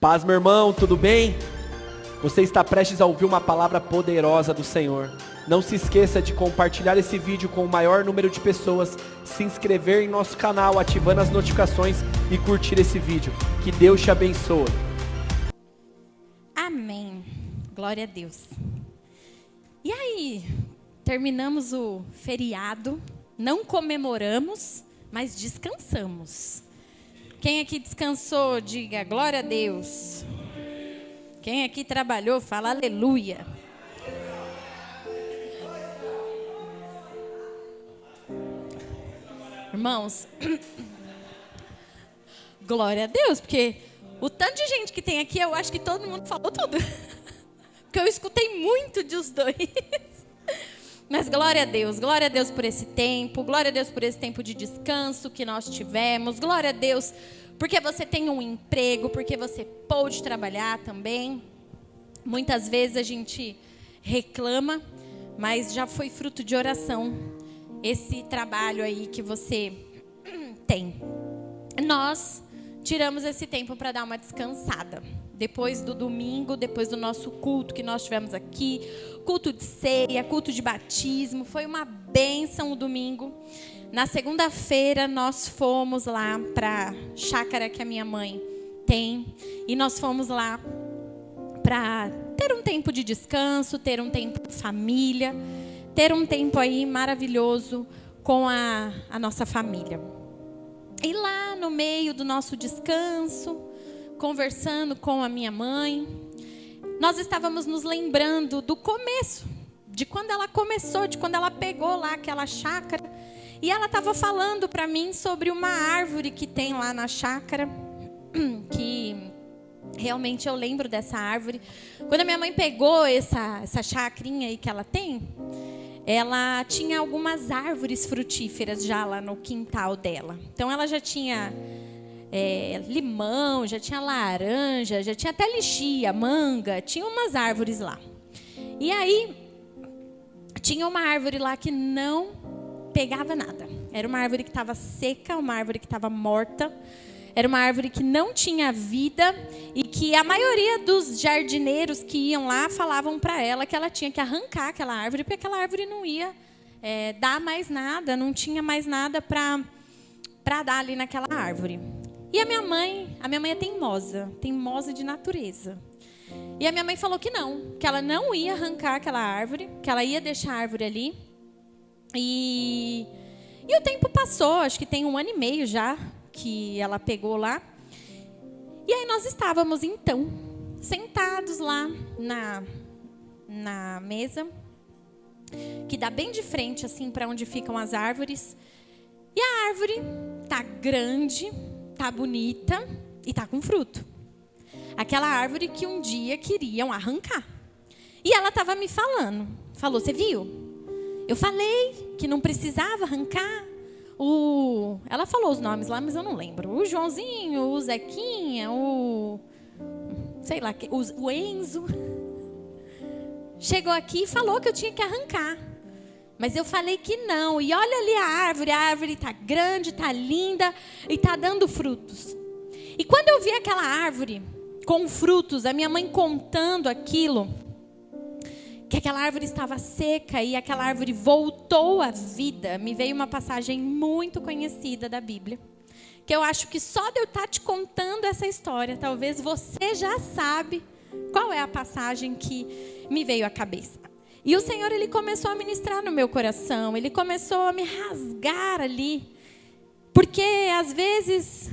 Paz, meu irmão, tudo bem? Você está prestes a ouvir uma palavra poderosa do Senhor. Não se esqueça de compartilhar esse vídeo com o maior número de pessoas, se inscrever em nosso canal, ativando as notificações e curtir esse vídeo. Que Deus te abençoe. Amém. Glória a Deus. E aí, terminamos o feriado, não comemoramos, mas descansamos. Quem aqui descansou, diga glória a Deus. Quem aqui trabalhou, fala aleluia. Irmãos, glória a Deus, porque o tanto de gente que tem aqui, eu acho que todo mundo falou tudo. Porque eu escutei muito dos dois. Mas glória a Deus por esse tempo, glória a Deus por esse tempo de descanso que nós tivemos, glória a Deus porque você tem um emprego, porque você pôde trabalhar também. Muitas vezes a gente reclama, mas já foi fruto de oração esse trabalho aí que você tem. Nós tiramos esse tempo para dar uma descansada. Depois do domingo, depois do nosso culto que nós tivemos aqui, culto de ceia, culto de batismo, foi uma bênção o domingo. Na segunda-feira nós fomos lá para a chácara que a minha mãe tem, e nós fomos lá para ter um tempo de descanso, ter um tempo de família, ter um tempo aí maravilhoso com a nossa família. E lá no meio do nosso descanso, conversando com a minha mãe, nós estávamos nos lembrando do começo, de quando ela começou, de quando ela pegou lá aquela chácara, e ela estava falando para mim sobre uma árvore que tem lá na chácara, que realmente eu lembro dessa árvore. Quando a minha mãe pegou essa chacrinha aí que ela tem, ela tinha algumas árvores frutíferas já lá no quintal dela. Então ela já tinha limão, já tinha laranja, já tinha até lixia, manga, tinha umas árvores lá. E aí, tinha uma árvore lá que não pegava nada. Era uma árvore que estava seca, uma árvore que estava morta. Era uma árvore que não tinha vida e que a maioria dos jardineiros que iam lá falavam para ela que ela tinha que arrancar aquela árvore, porque aquela árvore não ia dar mais nada, não tinha mais nada para dar ali naquela árvore. E a minha mãe é teimosa de natureza. E a minha mãe falou que não, que ela não ia arrancar aquela árvore, que ela ia deixar a árvore ali. E o tempo passou, acho que tem 1 ano e meio já que ela pegou lá. E aí nós estávamos então sentados lá na mesa, que dá bem de frente assim para onde ficam as árvores. E a árvore tá grande, tá bonita e tá com fruto. Aquela árvore que um dia queriam arrancar. E ela estava me falando. Falou, você viu? Eu falei que não precisava arrancar. Ela falou os nomes lá, mas eu não lembro. O Joãozinho, o Zequinha, o Enzo. Chegou aqui e falou que eu tinha que arrancar. Mas eu falei que não. E olha ali a árvore está grande, está linda e está dando frutos. E quando eu vi aquela árvore com frutos, a minha mãe contando aquilo, que aquela árvore estava seca e aquela árvore voltou à vida, me veio uma passagem muito conhecida da Bíblia, que eu acho que só de eu estar te contando essa história, talvez você já sabe qual é a passagem que me veio à cabeça. E o Senhor, Ele começou a ministrar no meu coração, Ele começou a me rasgar ali, porque às vezes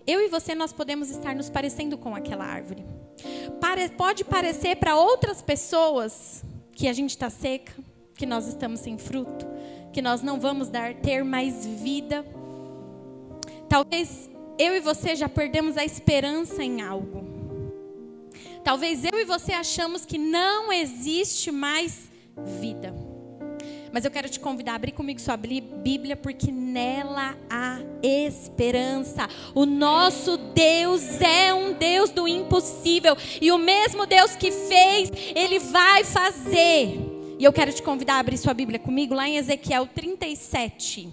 eu e você, nós podemos estar nos parecendo com aquela árvore. Pode parecer para outras pessoas que a gente está seca, que nós estamos sem fruto, que nós não vamos ter mais vida. Talvez eu e você já perdemos a esperança em algo. Talvez eu e você achamos que não existe mais vida. Mas eu quero te convidar a abrir comigo sua Bíblia, porque nela há esperança. O nosso Deus é um Deus do impossível. E o mesmo Deus que fez, Ele vai fazer. E eu quero te convidar a abrir sua Bíblia comigo lá em Ezequiel 37.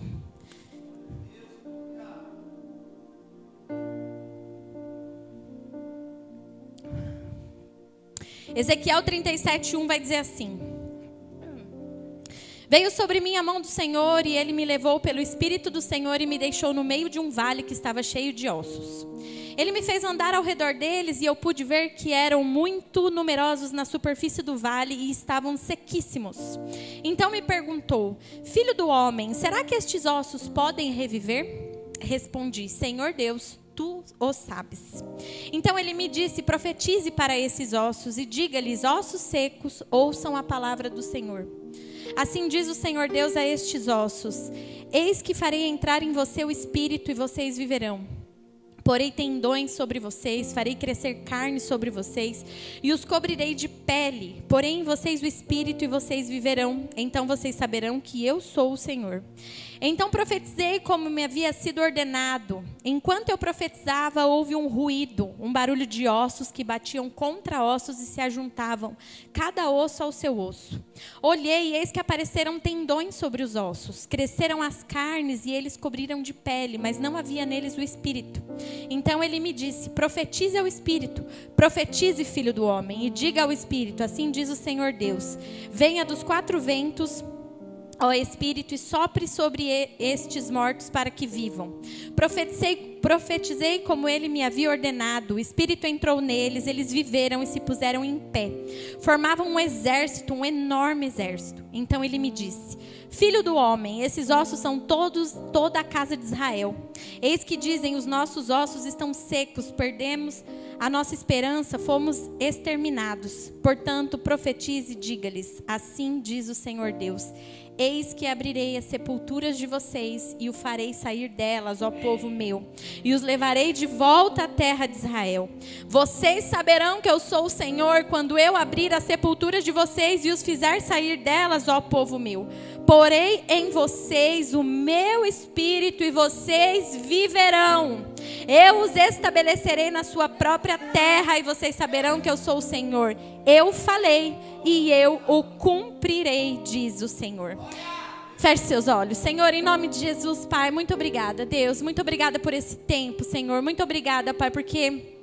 Ezequiel 37:1 vai dizer assim: veio sobre mim a mão do Senhor, e ele me levou pelo Espírito do Senhor e me deixou no meio de um vale que estava cheio de ossos. Ele me fez andar ao redor deles, e eu pude ver que eram muito numerosos na superfície do vale e estavam sequíssimos. Então me perguntou: filho do homem, será que estes ossos podem reviver? Respondi: Senhor Deus, tu o sabes. Então ele me disse: profetize para esses ossos e diga-lhes: ossos secos, ouçam a palavra do Senhor. Assim diz o Senhor Deus a estes ossos: eis que farei entrar em você o espírito e vocês viverão. Porei tendões sobre vocês, farei crescer carne sobre vocês e os cobrirei de pele. Porei em vocês o espírito e vocês viverão. Então vocês saberão que eu sou o Senhor. Então profetizei como me havia sido ordenado. Enquanto eu profetizava, houve um ruído, um barulho de ossos que batiam contra ossos e se ajuntavam, cada osso ao seu osso. Olhei e eis que apareceram tendões sobre os ossos. Cresceram as carnes e eles cobriram de pele, mas não havia neles o espírito. Então ele me disse: profetize ao espírito, profetize, filho do homem, e diga ao espírito: assim diz o Senhor Deus: venha dos quatro ventos, ó Espírito, e sopre sobre estes mortos para que vivam. Profetizei como ele me havia ordenado. O Espírito entrou neles, eles viveram e se puseram em pé. Formavam um exército, um enorme exército. Então ele me disse: filho do homem, esses ossos são toda a casa de Israel. Eis que dizem: os nossos ossos estão secos, perdemos a nossa esperança, fomos exterminados. Portanto, profetize e diga-lhes: assim diz o Senhor Deus: eis que abrirei as sepulturas de vocês e o farei sair delas, ó povo meu, e os levarei de volta à terra de Israel. Vocês saberão que eu sou o Senhor quando eu abrir as sepulturas de vocês e os fizer sair delas, ó povo meu. Porei em vocês o meu espírito e vocês viverão. Eu os estabelecerei na sua própria terra e vocês saberão que eu sou o Senhor. Eu falei e eu o cumprirei, diz o Senhor. Feche seus olhos. Senhor, em nome de Jesus, Pai, muito obrigada, Deus. Muito obrigada por esse tempo, Senhor. Muito obrigada, Pai, porque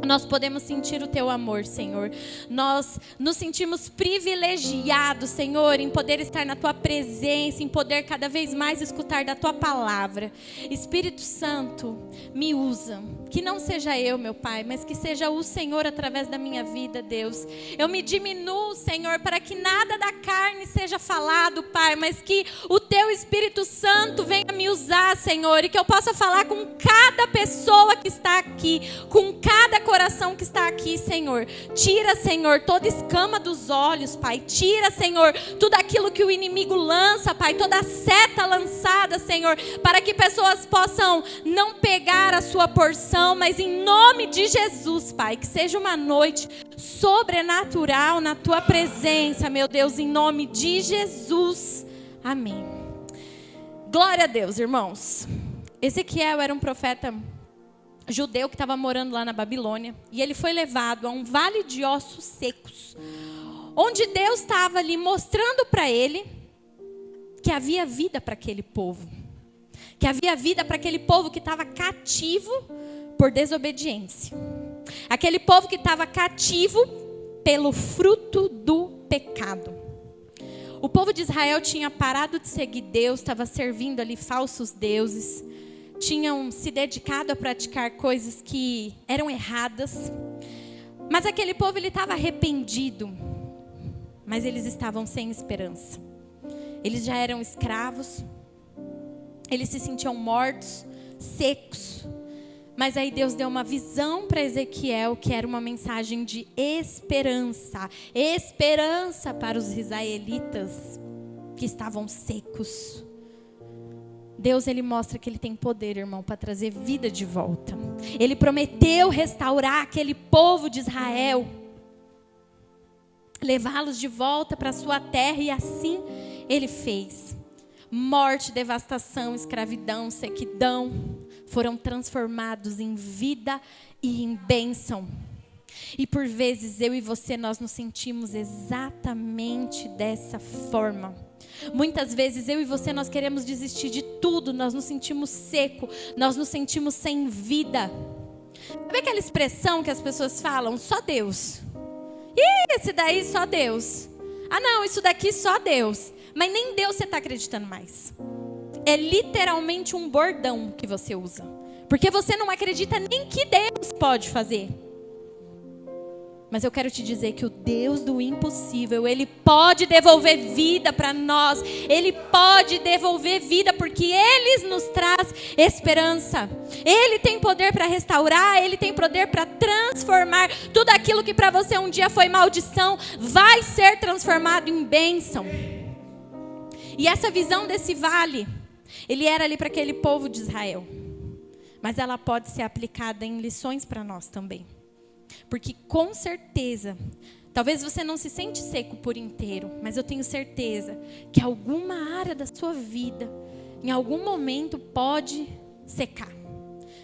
nós podemos sentir o Teu amor, Senhor. Nós nos sentimos privilegiados, Senhor, em poder estar na Tua presença, em poder cada vez mais escutar da Tua palavra. Espírito Santo, me usa. Que não seja eu, meu Pai, mas que seja o Senhor através da minha vida, Deus. Eu me diminuo, Senhor, para que nada da carne seja falado, Pai, mas que o Teu Espírito Santo venha me usar, Senhor, e que eu possa falar com cada pessoa que está aqui, com cada coração que está aqui, Senhor. Tira, Senhor, toda escama dos olhos, Pai. Tira, Senhor, tudo aquilo que o inimigo lança, Pai, toda seta lançada, Senhor, para que pessoas possam não pegar a sua porção, mas em nome de Jesus, Pai, que seja uma noite sobrenatural na Tua presença, meu Deus, em nome de Jesus. Amém. Glória a Deus, irmãos. Ezequiel era um profeta judeu que estava morando lá na Babilônia, e ele foi levado a um vale de ossos secos, onde Deus estava ali mostrando para ele que havia vida para aquele povo, que havia vida para aquele povo que estava cativo por desobediência, aquele povo que estava cativo pelo fruto do pecado. O povo de Israel tinha parado de seguir Deus, estava servindo ali falsos deuses, tinham se dedicado a praticar coisas que eram erradas. Mas aquele povo, ele estava arrependido, mas eles estavam sem esperança. Eles já eram escravos, eles se sentiam mortos, secos. Mas aí Deus deu uma visão para Ezequiel, que era uma mensagem de esperança. Esperança para os israelitas que estavam secos. Deus, ele mostra que ele tem poder, irmão, para trazer vida de volta. Ele prometeu restaurar aquele povo de Israel, levá-los de volta para a sua terra, e assim ele fez. Morte, devastação, escravidão, sequidão foram transformados em vida e em bênção. E por vezes eu e você, nós nos sentimos exatamente dessa forma. Muitas vezes eu e você, nós queremos desistir de tudo, nós nos sentimos seco, nós nos sentimos sem vida. Sabe aquela expressão que as pessoas falam? Só Deus. Esse daí só Deus. Ah não, isso daqui só Deus. Mas nem Deus você está acreditando mais. É literalmente um bordão que você usa. Porque você não acredita nem que Deus pode fazer. Mas eu quero te dizer que o Deus do impossível, Ele pode devolver vida para nós. Ele pode devolver vida porque Ele nos traz esperança. Ele tem poder para restaurar, Ele tem poder para transformar. Tudo aquilo que para você um dia foi maldição, vai ser transformado em bênção. E essa visão desse vale, ele era ali para aquele povo de Israel. Mas ela pode ser aplicada em lições para nós também. Porque com certeza, talvez você não se sente seco por inteiro, mas eu tenho certeza que alguma área da sua vida, em algum momento, pode secar.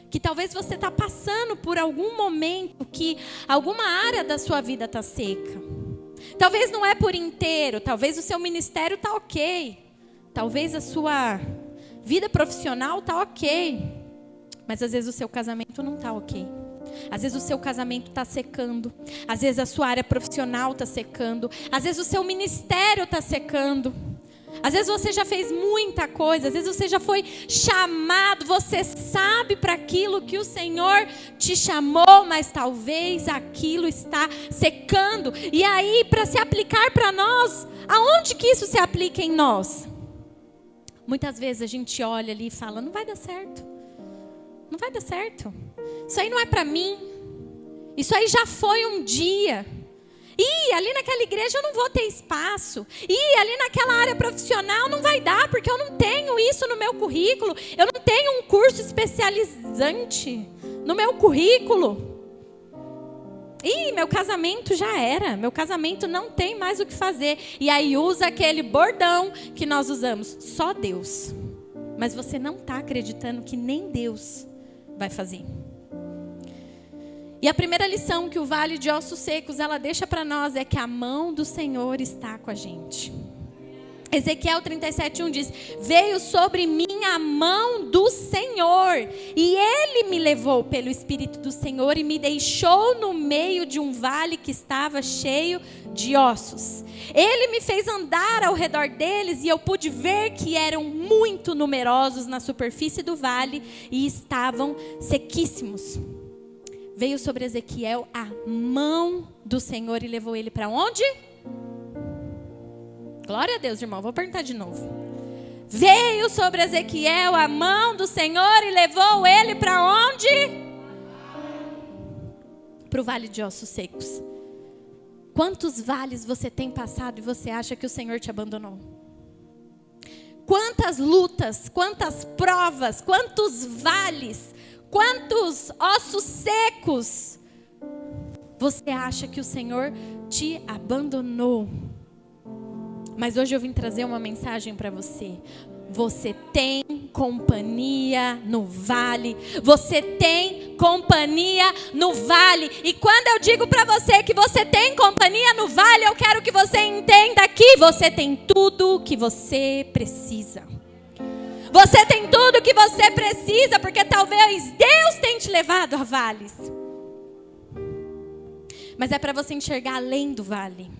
Que talvez você está passando por algum momento que alguma área da sua vida está seca. Talvez não é por inteiro, talvez o seu ministério está ok. Talvez a sua vida profissional está ok. Mas às vezes o seu casamento não está ok. Às vezes o seu casamento está secando. Às vezes a sua área profissional está secando. Às vezes o seu ministério está secando. Às vezes você já fez muita coisa. Às vezes você já foi chamado. Você sabe para aquilo que o Senhor te chamou. Mas talvez aquilo está secando. E aí, para se aplicar para nós, aonde que isso se aplica em nós? Muitas vezes a gente olha ali e fala, não vai dar certo. Não vai dar certo. Isso aí não é para mim. Isso aí já foi um dia. E ali naquela igreja eu não vou ter espaço. E ali naquela área profissional não vai dar, porque eu não tenho isso no meu currículo. Eu não tenho um curso especializante no meu currículo. E meu casamento já era. Meu casamento não tem mais o que fazer. E aí usa aquele bordão que nós usamos. Só Deus. Mas você não está acreditando que nem Deus vai fazer. E a primeira lição que o Vale de Ossos Secos ela deixa para nós é que a mão do Senhor está com a gente. Ezequiel 37:1 diz: veio sobre mim a mão do Senhor, e Ele me levou pelo Espírito do Senhor e me deixou no meio de um vale que estava cheio de ossos. Ele me fez andar ao redor deles e eu pude ver que eram muito numerosos na superfície do vale e estavam sequíssimos. Veio sobre Ezequiel a mão do Senhor e levou ele para onde? Glória a Deus, irmão. Vou perguntar de novo. Veio sobre Ezequiel a mão do Senhor e levou ele para onde? Para o vale de ossos secos. Quantos vales você tem passado e você acha que o Senhor te abandonou? Quantas lutas, quantas provas, quantos vales, quantos ossos secos você acha que o Senhor te abandonou? Mas hoje eu vim trazer uma mensagem para você. Você tem companhia no vale. Você tem companhia no vale. E quando eu digo para você que você tem companhia no vale, eu quero que você entenda que você tem tudo o que você precisa. Você tem tudo o que você precisa, porque talvez Deus tenha te levado a vales. Mas é para você enxergar além do vale.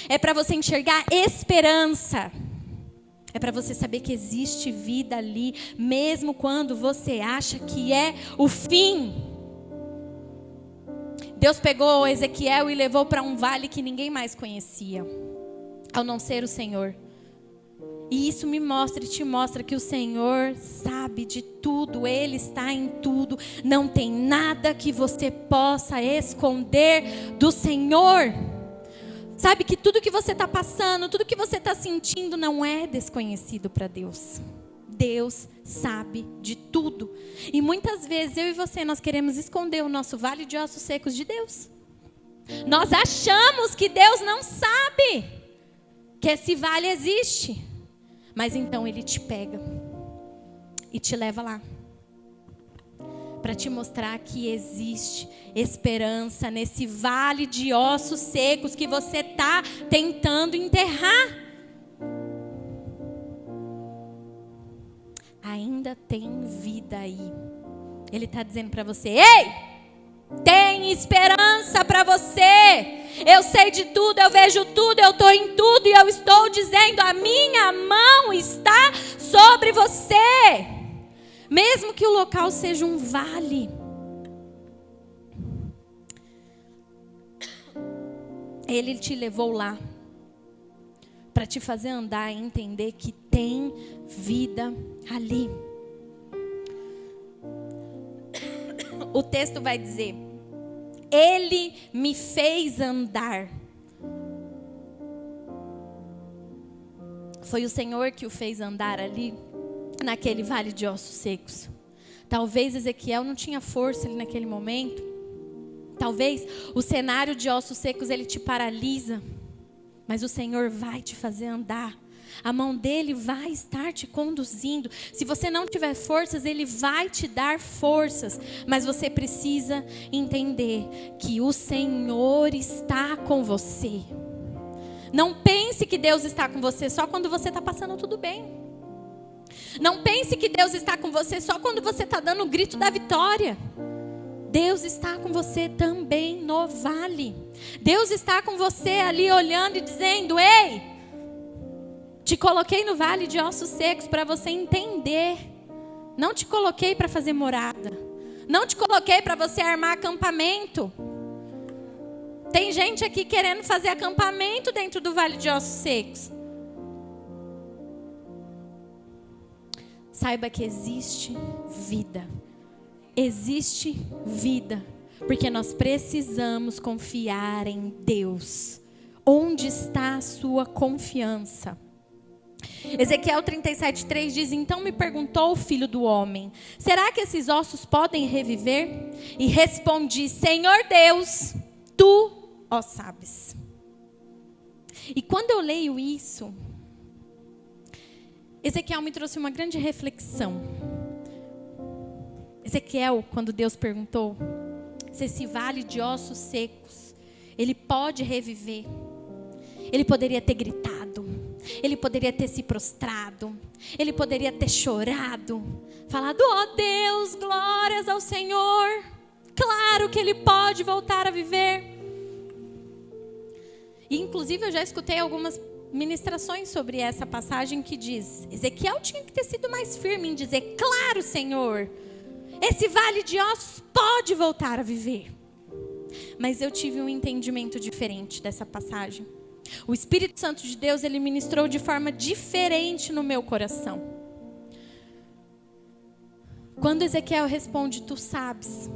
É para você enxergar esperança. É para você saber que existe vida ali, mesmo quando você acha que é o fim. Deus pegou Ezequiel e levou para um vale que ninguém mais conhecia, ao não ser o Senhor. E isso me mostra e te mostra que o Senhor sabe de tudo, Ele está em tudo. Não tem nada que você possa esconder do Senhor. Sabe que tudo que você está passando, tudo que você está sentindo não é desconhecido para Deus. Deus sabe de tudo. E muitas vezes eu e você, nós queremos esconder o nosso vale de ossos secos de Deus. Nós achamos que Deus não sabe que esse vale existe. Mas então Ele te pega e te leva lá. Para te mostrar que existe esperança nesse vale de ossos secos que você está tentando enterrar. Ainda tem vida aí. Ele está dizendo para você: ei, Tem esperança para você. Eu sei de tudo, eu vejo tudo, eu estou em tudo e eu estou dizendo: a minha mão está sobre você. Mesmo que o local seja um vale. Ele te levou lá para te fazer andar e entender que tem vida ali. O texto vai dizer: Ele me fez andar. Foi o Senhor que o fez andar ali, naquele vale de ossos secos. Talvez Ezequiel não tinha força ali naquele momento. Talvez o cenário de ossos secos ele te paralisa. Mas o Senhor vai te fazer andar. A mão dele vai estar te conduzindo. Se você não tiver forças, ele vai te dar forças. Mas você precisa entender que o Senhor está com você. Não pense que Deus está com você só quando você está passando tudo bem. Não pense que Deus está com você só quando você está dando o grito da vitória. Deus está com você também no vale. Deus está com você ali olhando e dizendo: ei, te coloquei no vale de ossos secos para você entender. Não te coloquei para fazer morada. Não te coloquei para você armar acampamento. Tem gente aqui querendo fazer acampamento dentro do vale de ossos secos. Saiba que existe vida. Existe vida. Porque nós precisamos confiar em Deus. Onde está a sua confiança? Ezequiel 37:3 diz: então me perguntou o filho do homem: será que esses ossos podem reviver? E respondi: Senhor Deus, tu ó sabes. E quando eu leio isso, Ezequiel me trouxe uma grande reflexão. Ezequiel, quando Deus perguntou se esse vale de ossos secos ele pode reviver, ele poderia ter gritado, ele poderia ter se prostrado, ele poderia ter chorado, falado: oh Deus, glórias ao Senhor, claro que ele pode voltar a viver. E inclusive eu já escutei algumas ministrações sobre essa passagem que diz: Ezequiel tinha que ter sido mais firme em dizer: claro, Senhor, esse vale de ossos pode voltar a viver. Mas eu tive um entendimento diferente dessa passagem. O Espírito Santo de Deus, ele ministrou de forma diferente no meu coração. Quando Ezequiel responde: tu sabes,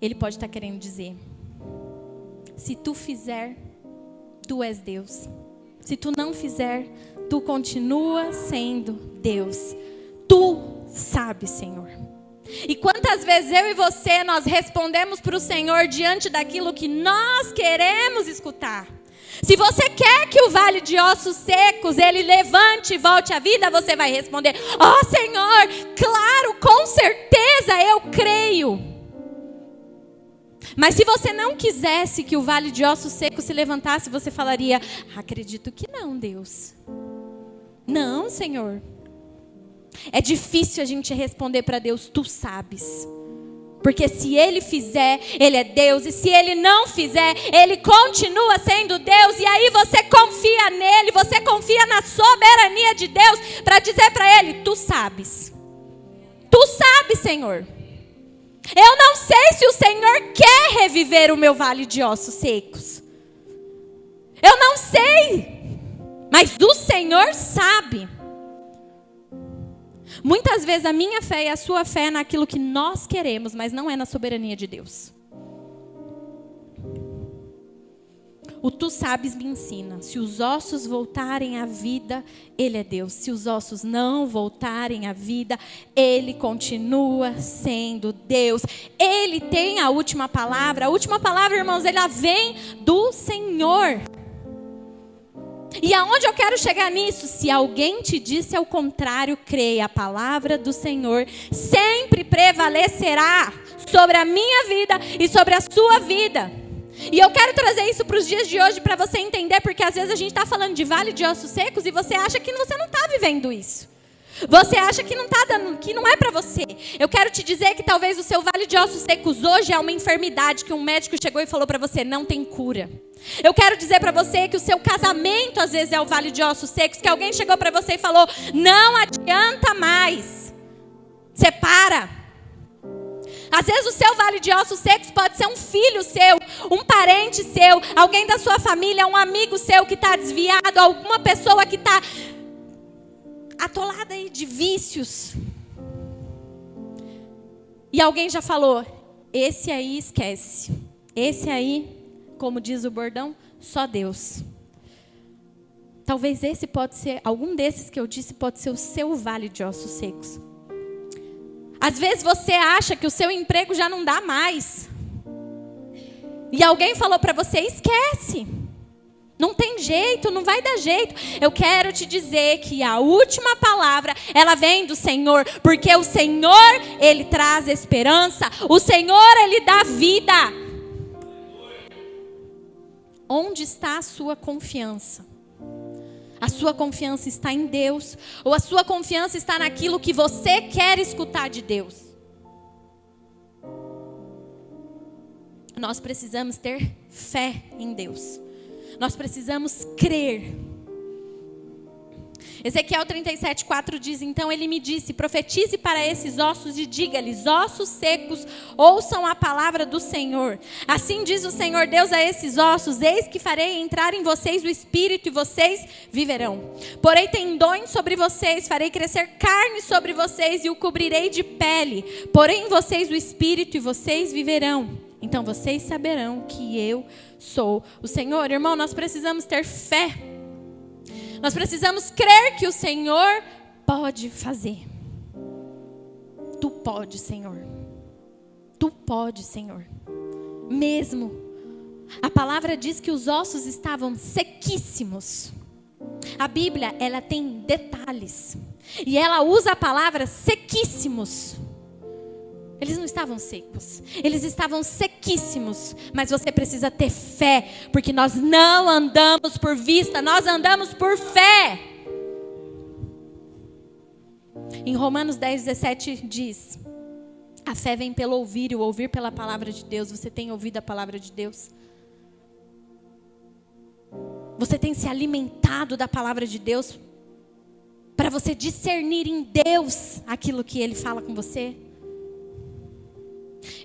ele pode estar querendo dizer: se tu fizer, tu és Deus. Se tu não fizer, tu continua sendo Deus. Tu sabes, Senhor. E quantas vezes eu e você, nós respondemos para o Senhor diante daquilo que nós queremos escutar. Se você quer que o vale de ossos secos, ele levante e volte à vida, você vai responder: ó Senhor, claro, com certeza eu creio. Mas se você não quisesse que o vale de ossos secos se levantasse, você falaria: acredito que não, Deus. Não, Senhor. É difícil a gente responder para Deus: tu sabes. Porque se Ele fizer, Ele é Deus. E se Ele não fizer, Ele continua sendo Deus. E aí você confia nele, você confia na soberania de Deus para dizer para Ele: tu sabes. Tu sabes, Senhor. Eu não sei se o Senhor quer reviver o meu vale de ossos secos. Eu não sei. Mas o Senhor sabe. Muitas vezes a minha fé e a sua fé é naquilo que nós queremos, mas não é na soberania de Deus. O tu sabes me ensina: se os ossos voltarem à vida, Ele é Deus. Se os ossos não voltarem à vida, Ele continua sendo Deus. Ele tem a última palavra. A última palavra, irmãos, ela vem do Senhor. E aonde eu quero chegar nisso? Se alguém te disse ao contrário, creia, a palavra do Senhor sempre prevalecerá sobre a minha vida e sobre a sua vida. E eu quero trazer isso para os dias de hoje para você entender, porque às vezes a gente está falando de vale de ossos secos e você acha que você não está vivendo isso. Você acha que não está dando, que não é para você. Eu quero te dizer que talvez o seu vale de ossos secos hoje é uma enfermidade que um médico chegou e falou para você, não tem cura. Eu quero dizer para você que o seu casamento às vezes é o vale de ossos secos, que alguém chegou para você e falou, não adianta mais. Separa. Às vezes o seu vale de ossos secos pode ser um filho seu, um parente seu, alguém da sua família, um amigo seu que está desviado, alguma pessoa que está atolada aí de vícios. E alguém já falou, esse aí esquece. Esse aí, como diz o bordão, só Deus. Talvez esse pode ser, algum desses que eu disse pode ser o seu vale de ossos secos. Às vezes você acha que o seu emprego já não dá mais. E alguém falou para você, esquece. Não tem jeito, não vai dar jeito. Eu quero te dizer que a última palavra, ela vem do Senhor. Porque o Senhor, Ele traz esperança. O Senhor, Ele dá vida. Onde está a sua confiança? A sua confiança está em Deus? Ou a sua confiança está naquilo que você quer escutar de Deus? Nós precisamos ter fé em Deus. Nós precisamos crer. Ezequiel 37:4 diz, então ele me disse, profetize para esses ossos e diga-lhes, ossos secos, ouçam a palavra do Senhor. Assim diz o Senhor Deus a esses ossos, eis que farei entrar em vocês o Espírito e vocês viverão. Porei tendões sobre vocês, farei crescer carne sobre vocês e o cobrirei de pele. Porei em vocês o Espírito e vocês viverão. Então vocês saberão que eu sou o Senhor. Irmão, nós precisamos ter fé. Nós precisamos crer que o Senhor pode fazer. Tu pode, Senhor. Tu pode, Senhor. Mesmo. A palavra diz que os ossos estavam sequíssimos. A Bíblia, ela tem detalhes. E ela usa a palavra sequíssimos. Eles não estavam secos, eles estavam sequíssimos, mas você precisa ter fé, porque nós não andamos por vista, nós andamos por fé. Em Romanos 10:17 diz, a fé vem pelo ouvir e o ouvir pela palavra de Deus. Você tem ouvido a palavra de Deus? Você tem se alimentado da palavra de Deus para você discernir em Deus aquilo que Ele fala com você?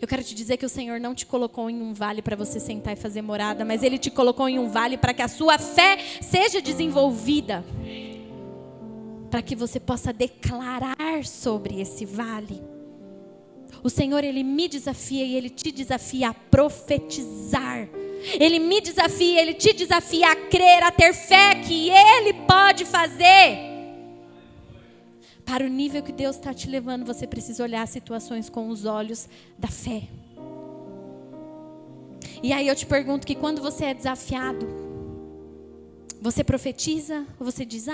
Eu quero te dizer que o Senhor não te colocou em um vale para você sentar e fazer morada, mas Ele te colocou em um vale para que a sua fé seja desenvolvida. Para que você possa declarar sobre esse vale. O Senhor, Ele me desafia e Ele te desafia a profetizar. Ele me desafia, Ele te desafia a crer, a ter fé que Ele pode fazer. Para o nível que Deus está te levando, você precisa olhar as situações com os olhos da fé. E aí eu te pergunto que quando você é desafiado, você profetiza ou você diz,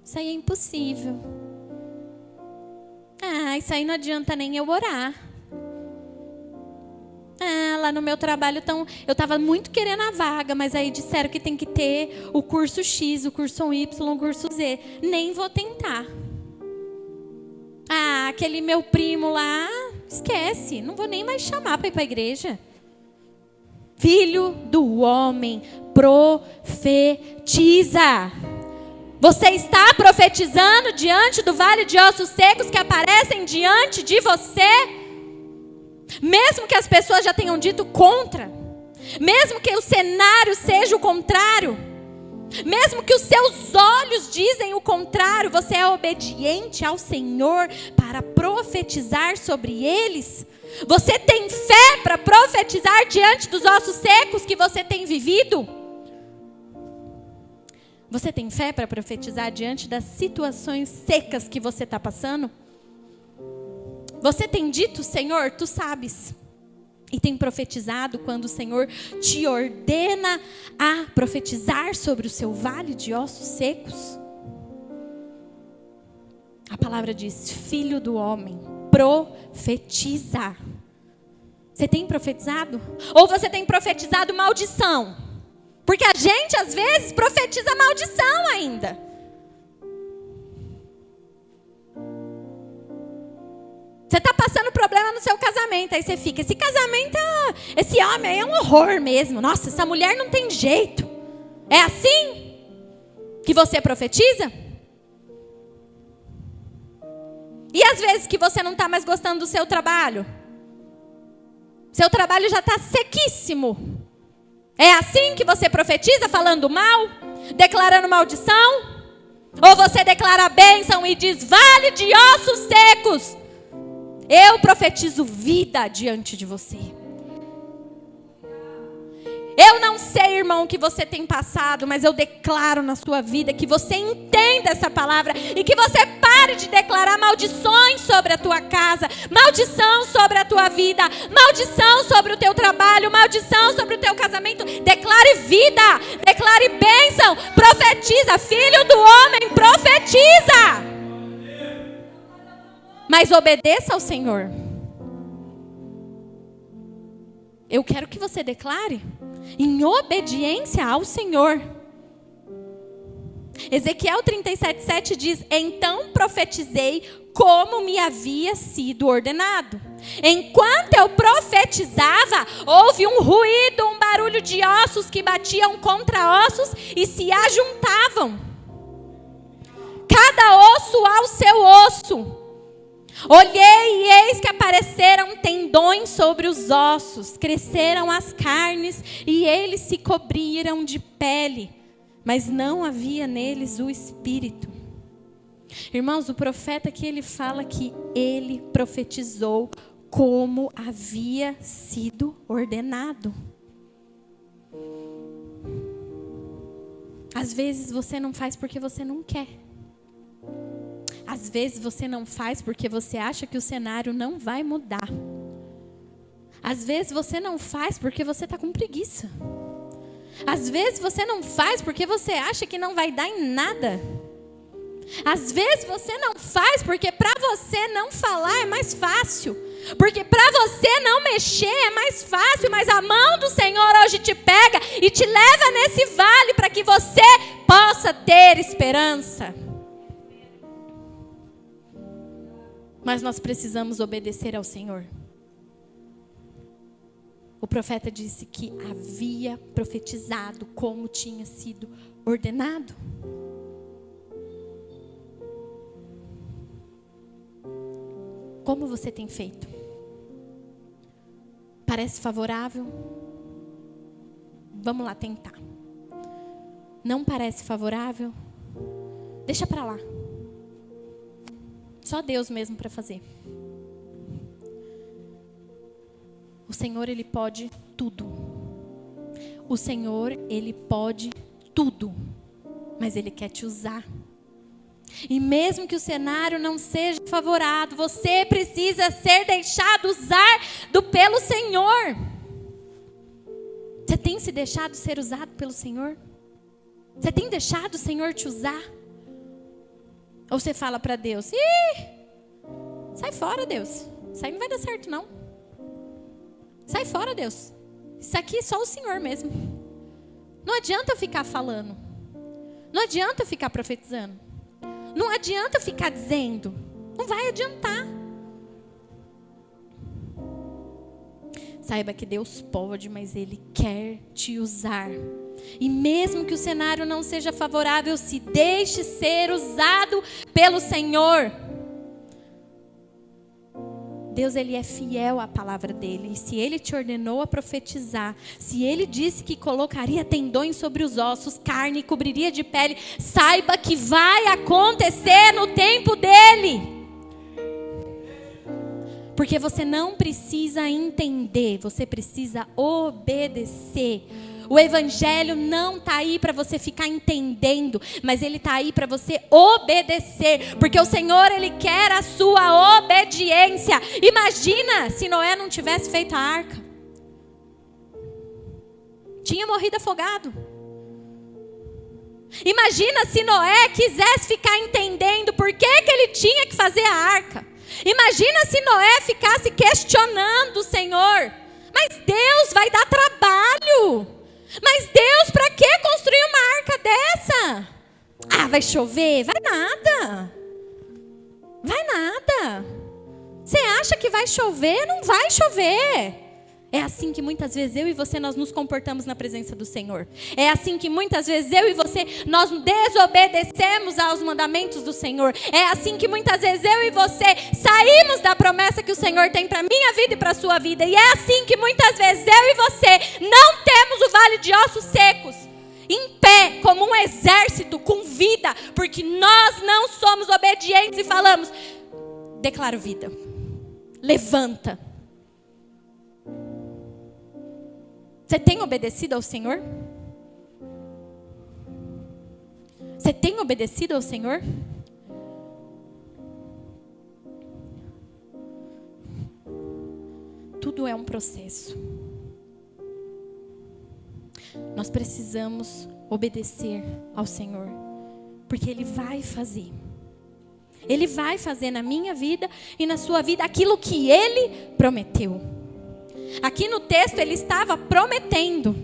isso aí é impossível. Isso aí não adianta nem eu orar. Lá no meu trabalho, eu estava muito querendo a vaga, mas aí disseram que tem que ter o curso X, o curso Y, o curso Z. Nem vou tentar. Aquele meu primo lá, esquece, não vou nem mais chamar para ir para a igreja. Filho do homem, profetiza. Você está profetizando diante do vale de ossos secos que aparecem diante de você? Mesmo que as pessoas já tenham dito contra, mesmo que o cenário seja o contrário, mesmo que os seus olhos dizem o contrário, você é obediente ao Senhor para profetizar sobre eles? Você tem fé para profetizar diante dos ossos secos que você tem vivido? Você tem fé para profetizar diante das situações secas que você está passando? Você tem dito, Senhor, tu sabes. E tem profetizado quando o Senhor te ordena a profetizar sobre o seu vale de ossos secos? A palavra diz, filho do homem, profetiza. Você tem profetizado? Ou você tem profetizado maldição? Porque a gente às vezes profetiza maldição ainda. passando problema no seu casamento. Aí você fica, esse casamento, esse homem é um horror mesmo. Nossa, essa mulher não tem jeito. É assim que você profetiza? E às vezes que você não está mais gostando do seu trabalho? Seu trabalho já está sequíssimo. É assim que você profetiza, falando mal? Declarando maldição? Ou você declara bênção e diz, vale de ossos secos, eu profetizo vida diante de você. Eu não sei, irmão, o que você tem passado, mas eu declaro na sua vida que você entenda essa palavra e que você pare de declarar maldições sobre a tua casa, maldição sobre a tua vida, maldição sobre o teu trabalho, maldição sobre o teu casamento. Declare vida, declare bênção, profetiza, filho do homem, profetiza. Mas obedeça ao Senhor. Eu quero que você declare em obediência ao Senhor. Ezequiel 37:7 diz, então profetizei como me havia sido ordenado. Enquanto eu profetizava, houve um ruído, um barulho de ossos que batiam contra ossos e se ajuntavam. Cada osso ao seu osso. Olhei e eis que apareceram tendões sobre os ossos, cresceram as carnes e eles se cobriram de pele, mas não havia neles o espírito. Irmãos, o profeta aqui ele fala que ele profetizou como havia sido ordenado. Às vezes você não faz porque você não quer. Às vezes você não faz porque você acha que o cenário não vai mudar. Às vezes você não faz porque você está com preguiça. Às vezes você não faz porque você acha que não vai dar em nada. Às vezes você não faz porque para você não falar é mais fácil. Porque para você não mexer é mais fácil. Mas a mão do Senhor hoje te pega e te leva nesse vale para que você possa ter esperança. Mas nós precisamos obedecer ao Senhor. O profeta disse que havia profetizado como tinha sido ordenado. Como você tem feito? Parece favorável? Vamos lá tentar. Não parece favorável? Deixa para lá. Só Deus mesmo para fazer. O Senhor, Ele pode tudo. O Senhor, Ele pode tudo. Mas Ele quer te usar. E mesmo que o cenário não seja favorável, você precisa ser deixado usar pelo Senhor. Você tem se deixado ser usado pelo Senhor? Você tem deixado o Senhor te usar? Ou você fala para Deus, sai fora, Deus. Isso aí não vai dar certo, não. Sai fora, Deus. Isso aqui é só o Senhor mesmo. Não adianta eu ficar falando. Não adianta eu ficar profetizando. Não adianta eu ficar dizendo. Não vai adiantar. Saiba que Deus pode, mas Ele quer te usar. E mesmo que o cenário não seja favorável, se deixe ser usado pelo Senhor. Deus, Ele é fiel à palavra dEle. E se Ele te ordenou a profetizar, se Ele disse que colocaria tendões sobre os ossos, carne e cobriria de pele, saiba que vai acontecer no tempo dEle. Porque você não precisa entender, você precisa obedecer. O evangelho não está aí para você ficar entendendo, mas ele está aí para você obedecer, porque o Senhor, Ele quer a sua obediência. Imagina se Noé não tivesse feito a arca. Tinha morrido afogado. Imagina se Noé quisesse ficar entendendo por que ele tinha que fazer a arca. Imagina se Noé ficasse questionando o Senhor. Mas Deus vai dar trabalho. Mas Deus, para que construir uma arca dessa? Ah, vai chover? Vai nada. Vai nada. Você acha que vai chover? Não vai chover. É assim que muitas vezes eu e você nós nos comportamos na presença do Senhor. É assim que muitas vezes eu e você nós desobedecemos aos mandamentos do Senhor. É assim que muitas vezes eu e você saímos da promessa que o Senhor tem para minha vida e para a sua vida. E é assim que muitas vezes eu e você não temos o vale de ossos secos em pé, como um exército com vida, porque nós não somos obedientes e falamos: declaro vida, levanta. Você tem obedecido ao Senhor? Você tem obedecido ao Senhor? Tudo é um processo. Nós precisamos obedecer ao Senhor, porque Ele vai fazer. Ele vai fazer na minha vida e na sua vida aquilo que Ele prometeu. Aqui no texto Ele estava prometendo.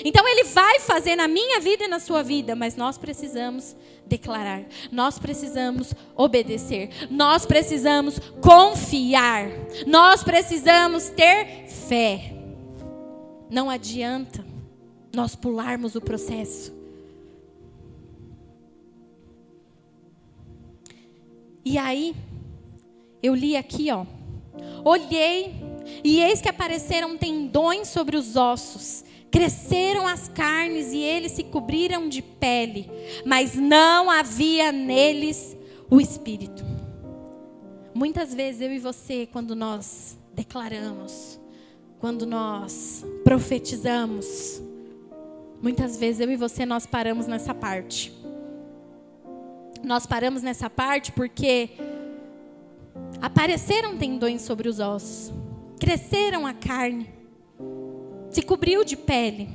Então Ele vai fazer na minha vida e na sua vida, mas nós precisamos declarar, nós precisamos obedecer, nós precisamos confiar, nós precisamos ter fé. Não adianta nós pularmos o processo. E aí, eu li aqui, olhei e eis que apareceram tendões sobre os ossos, cresceram as carnes e eles se cobriram de pele, mas não havia neles o espírito. Muitas vezes eu e você, quando nós declaramos, quando nós profetizamos, muitas vezes eu e você nós paramos nessa parte. Nós paramos nessa parte porque apareceram tendões sobre os ossos, cresceram a carne, se cobriu de pele.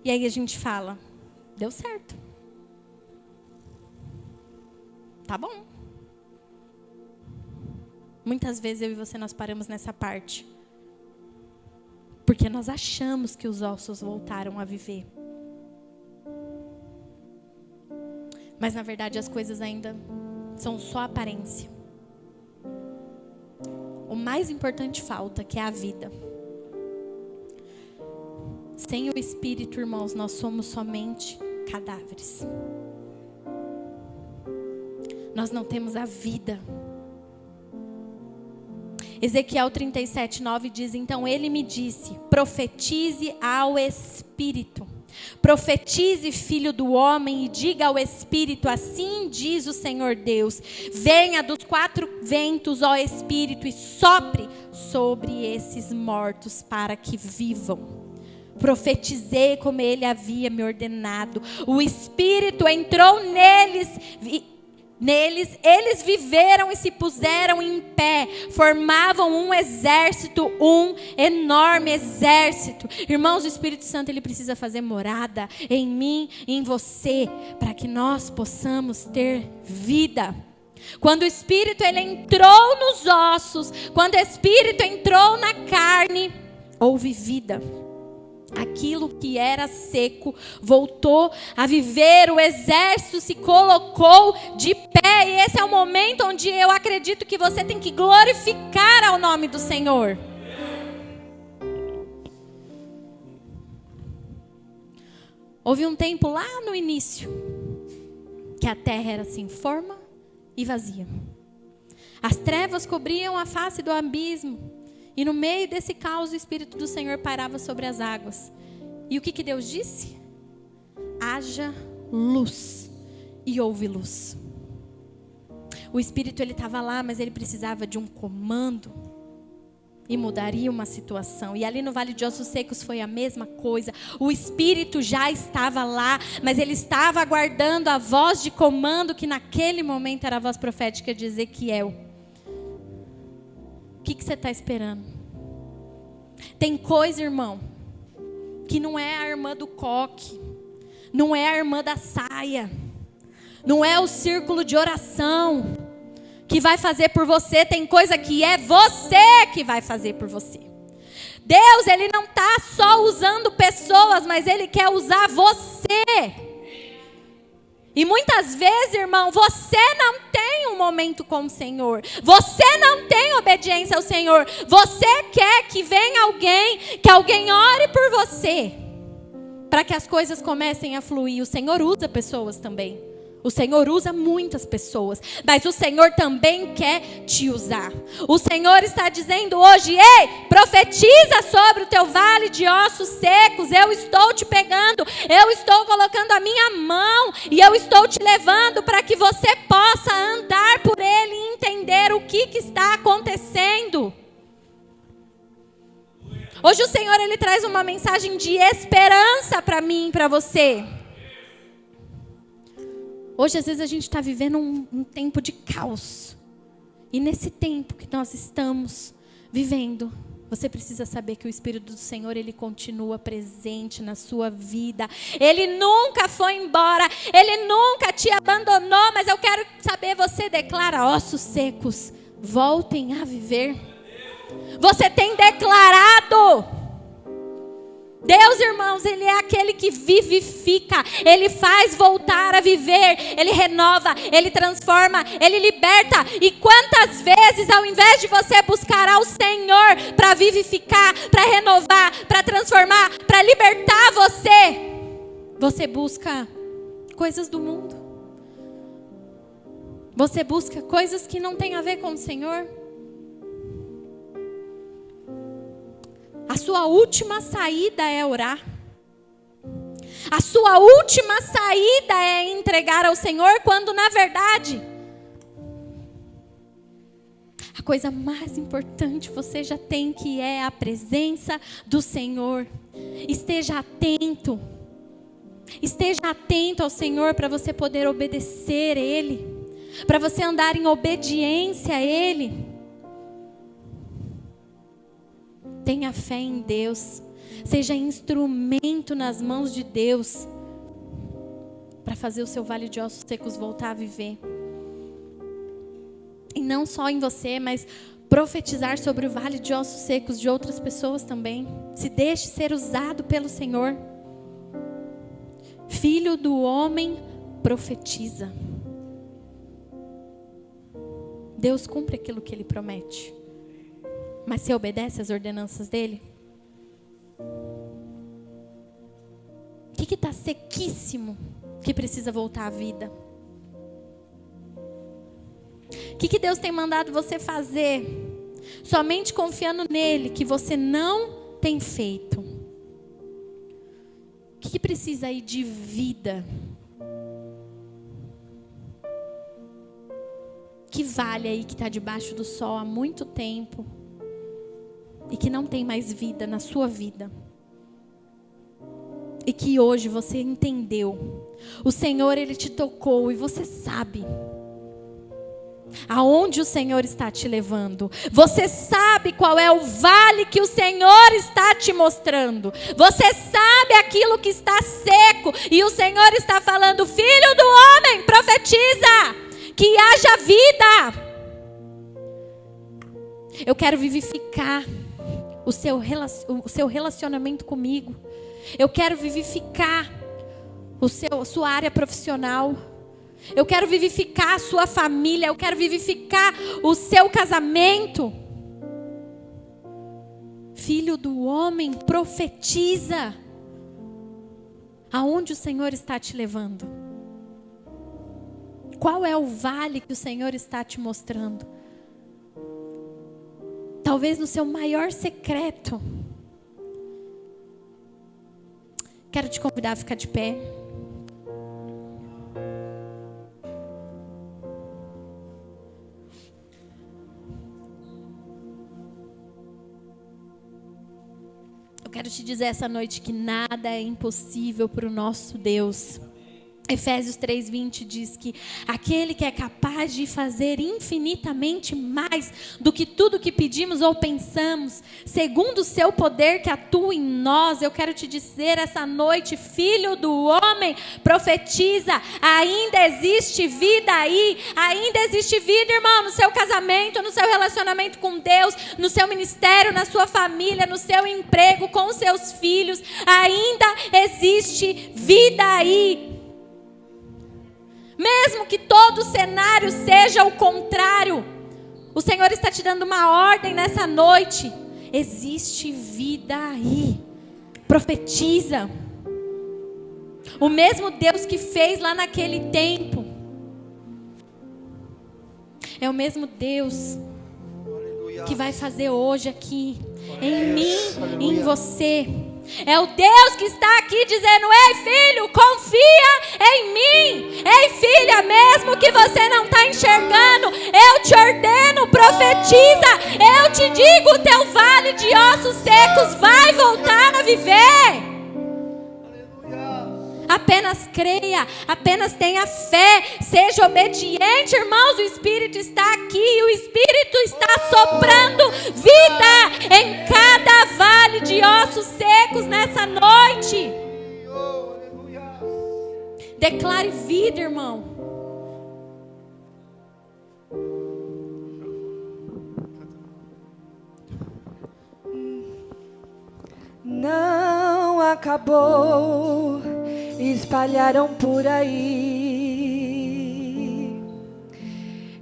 E aí a gente fala: deu certo. Tá bom. Muitas vezes eu e você nós paramos nessa parte porque nós achamos que os ossos voltaram a viver. Mas na verdade as coisas ainda são só aparência. O mais importante falta, que é a vida. Sem o Espírito, irmãos, nós somos somente cadáveres. Nós não temos a vida. Ezequiel 37:9 diz: então ele me disse, profetize ao Espírito. Profetize, filho do homem, e diga ao Espírito: assim diz o Senhor Deus, venha dos 4 ventos, ó Espírito, e sopre sobre esses mortos para que vivam. Profetizei como ele havia me ordenado. O Espírito entrou neles, eles viveram e se puseram em pé, formavam um exército, um enorme exército. Irmãos, o Espírito Santo ele precisa fazer morada em mim e em você, para que nós possamos ter vida. Quando o Espírito ele entrou nos ossos, quando o Espírito entrou na carne, houve vida. Aquilo que era seco voltou a viver, o exército se colocou de pé. E esse é o momento onde eu acredito que você tem que glorificar ao nome do Senhor. Houve um tempo lá no início que a terra era sem forma e vazia. As trevas cobriam a face do abismo. E no meio desse caos, o Espírito do Senhor pairava sobre as águas. E o que Deus disse? Haja luz. E houve luz. O Espírito ele estava lá, mas ele precisava de um comando. E mudaria uma situação. E ali no Vale de Ossos Secos foi a mesma coisa. O Espírito já estava lá, mas ele estava aguardando a voz de comando, que naquele momento era a voz profética de Ezequiel. O que você está esperando? Tem coisa, irmão, que não é a irmã do coque, não é a irmã da saia, não é o círculo de oração que vai fazer por você. Tem coisa que é você que vai fazer por você. Deus, ele não está só usando pessoas, mas ele quer usar você. E muitas vezes, irmão, você não tem um momento com o Senhor. Você não tem obediência ao Senhor. Você quer que venha alguém, que alguém ore por você, para que as coisas comecem a fluir. O Senhor usa pessoas também. O Senhor usa muitas pessoas, mas o Senhor também quer te usar. O Senhor está dizendo hoje: ei, profetiza sobre o teu vale de ossos secos. Eu estou te pegando, eu estou colocando a minha mão e eu estou te levando para que você possa andar por ele e entender o que está acontecendo. Hoje o Senhor, ele traz uma mensagem de esperança para mim e para você. Hoje, às vezes, a gente está vivendo um tempo de caos. E nesse tempo que nós estamos vivendo, você precisa saber que o Espírito do Senhor, ele continua presente na sua vida. Ele nunca foi embora, ele nunca te abandonou. Mas eu quero saber, você declara: ossos secos, voltem a viver. Você tem declarado. Deus, irmãos, ele é aquele que vivifica, ele faz voltar a viver, ele renova, ele transforma, ele liberta. E quantas vezes, ao invés de você buscar ao Senhor para vivificar, para renovar, para transformar, para libertar você busca coisas do mundo. Você busca coisas que não têm a ver com o Senhor. A sua última saída é orar. A sua última saída é entregar ao Senhor, quando na verdade a coisa mais importante você já tem, que é a presença do Senhor. Esteja atento. Esteja atento ao Senhor para você poder obedecer Ele, para você andar em obediência a Ele. Tenha fé em Deus. Seja instrumento nas mãos de Deus para fazer o seu vale de ossos secos voltar a viver. E não só em você, mas profetizar sobre o vale de ossos secos de outras pessoas também. Se deixe ser usado pelo Senhor. Filho do homem, profetiza. Deus cumpre aquilo que Ele promete. Mas você obedece às ordenanças dele? O que está sequíssimo, que precisa voltar à vida? O que Deus tem mandado você fazer, somente confiando nele, que você não tem feito? O que precisa aí de vida? Que vale aí que está debaixo do sol há muito tempo e que não tem mais vida na sua vida, e que hoje você entendeu, o Senhor, Ele te tocou e você sabe aonde o Senhor está te levando. Você sabe qual é o vale que o Senhor está te mostrando. Você sabe aquilo que está seco e o Senhor está falando: filho do homem, profetiza que haja vida. Eu quero vivificar o seu relacionamento comigo. Eu quero vivificar a sua área profissional. Eu quero vivificar a sua família. Eu quero vivificar o seu casamento. Filho do homem, profetiza aonde o Senhor está te levando. Qual é o vale que o Senhor está te mostrando? Talvez no seu maior secreto. Quero te convidar a ficar de pé. Eu quero te dizer essa noite que nada é impossível para o nosso Deus. Efésios 3:20 diz que aquele que é capaz de fazer infinitamente mais do que tudo que pedimos ou pensamos, segundo o seu poder que atua em nós. Eu quero te dizer essa noite, filho do homem, profetiza, ainda existe vida aí, ainda existe vida, irmão, no seu casamento, no seu relacionamento com Deus, no seu ministério, na sua família, no seu emprego, com os seus filhos, ainda existe vida aí. Mesmo que todo o cenário seja o contrário, o Senhor está te dando uma ordem nessa noite. Existe vida aí. Profetiza. O mesmo Deus que fez lá naquele tempo é o mesmo Deus que vai fazer hoje aqui, em mim, em você. É o Deus que está aqui dizendo: ei filho, confia em mim. Ei filha, mesmo que você não está enxergando, eu te ordeno, profetiza. Eu te digo, o teu vale de ossos secos vai voltar a viver. Apenas creia, apenas tenha fé, seja obediente, irmãos. O Espírito está aqui e o Espírito está soprando vida em cada vale de ossos secos nessa noite. Declare vida, irmão. Não acabou, espalharam por aí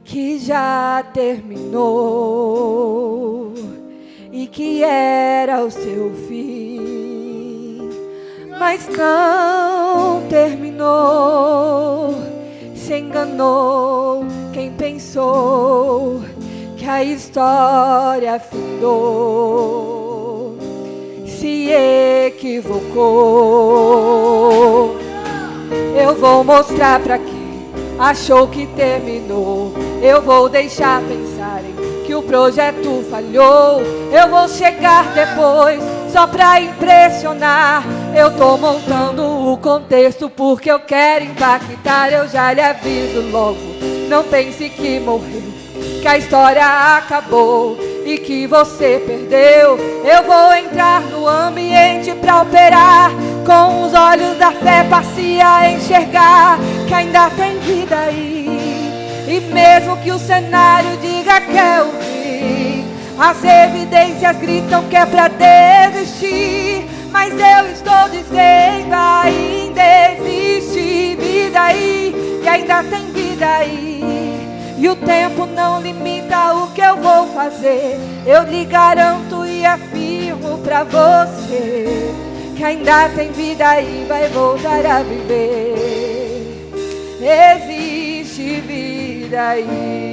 que já terminou e que era o seu fim, mas não terminou. Se enganou quem pensou que a história findou. Se equivocou. Eu vou mostrar pra quem achou que terminou. Eu vou deixar pensarem que o projeto falhou. Eu vou chegar depois só pra impressionar. Eu tô montando o contexto porque eu quero impactar. Eu já lhe aviso logo, não pense que morreu, que a história acabou e que você perdeu. Eu vou entrar no ambiente pra operar, com os olhos da fé passe a enxergar que ainda tem vida aí. E mesmo que o cenário diga que é o fim, as evidências gritam que é pra desistir, mas eu estou dizendo: ainda existe vida aí, e ainda tem vida aí. E o tempo não limita o que eu vou fazer. Eu lhe garanto e afirmo pra você que ainda tem vida e vai voltar a viver. Existe vida aí.